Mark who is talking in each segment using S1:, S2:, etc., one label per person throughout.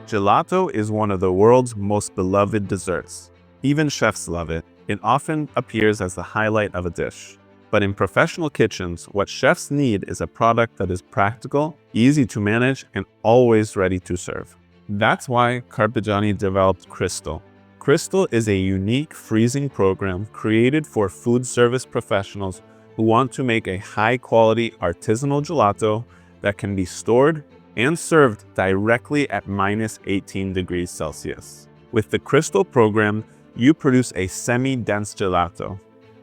S1: Gelato is one of the world's most beloved desserts. Even chefs love it. It often appears as the highlight of a dish. But in professional kitchens, what chefs need is a product that is practical, easy to manage, and always ready to serve. That's why Carpigiani developed Crystal. Crystal is a unique freezing program created for food service professionals who want to make a high-quality artisanal gelato that can be stored and served directly at -18 degrees Celsius. With the Crystal program, you produce a semi-dense gelato.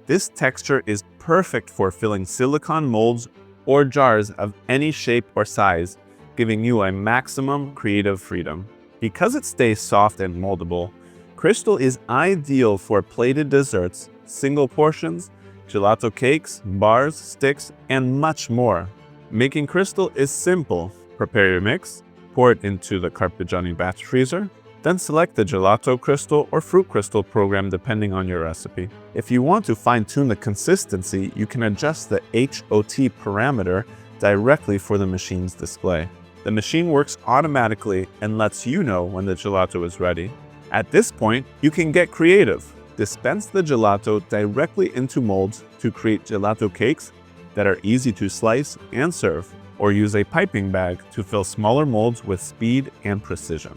S1: This texture is perfect for filling silicone molds or jars of any shape or size, giving you a maximum creative freedom. Because it stays soft and moldable, Crystal is ideal for plated desserts, single portions, gelato cakes, bars, sticks, and much more. Making Crystal is simple. Prepare your mix, pour it into the Carpigiani batch freezer, then select the Gelato Crystal or Fruit Crystal program depending on your recipe. If you want to fine-tune the consistency, you can adjust the HOT parameter directly for the machine's display. The machine works automatically and lets you know when the gelato is ready. At this point, you can get creative. Dispense the gelato directly into molds to create gelato cakes that are easy to slice and serve, or use a piping bag to fill smaller molds with speed and precision.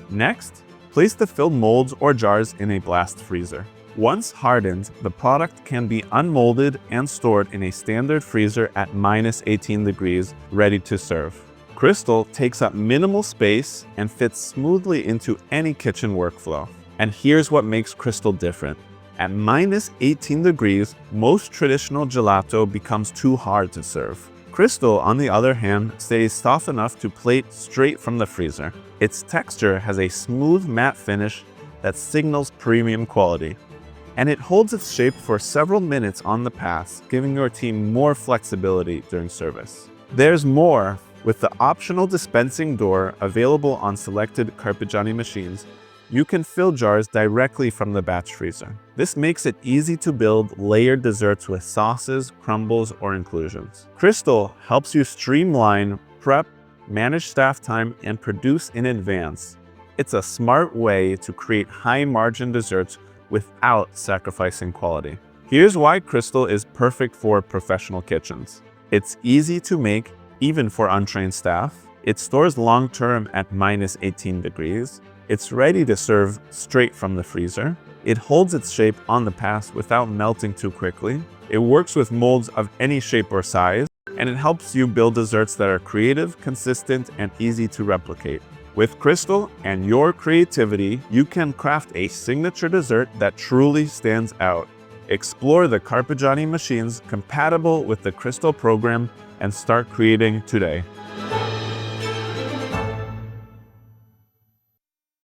S1: Next, place the filled molds or jars in a blast freezer. Once hardened, the product can be unmolded and stored in a standard freezer at -18 degrees, ready to serve. Crystal takes up minimal space and fits smoothly into any kitchen workflow. And here's what makes Crystal different. At -18 degrees, most traditional gelato becomes too hard to serve. Crystal, on the other hand, stays soft enough to plate straight from the freezer. Its texture has a smooth matte finish that signals premium quality. And it holds its shape for several minutes on the pass, giving your team more flexibility during service. There's more. With the optional dispensing door available on selected Carpigiani machines, you can fill jars directly from the batch freezer. This makes it easy to build layered desserts with sauces, crumbles, or inclusions. Crystal helps you streamline, prep, manage staff time, and produce in advance. It's a smart way to create high-margin desserts without sacrificing quality. Here's why Crystal is perfect for professional kitchens. It's easy to make, even for untrained staff. It stores long-term at -18 degrees. It's ready to serve straight from the freezer. It holds its shape on the pass without melting too quickly. It works with molds of any shape or size, and it helps you build desserts that are creative, consistent, and easy to replicate. With Crystal and your creativity, you can craft a signature dessert that truly stands out. Explore the Carpigiani machines compatible with the Crystal program and start creating today.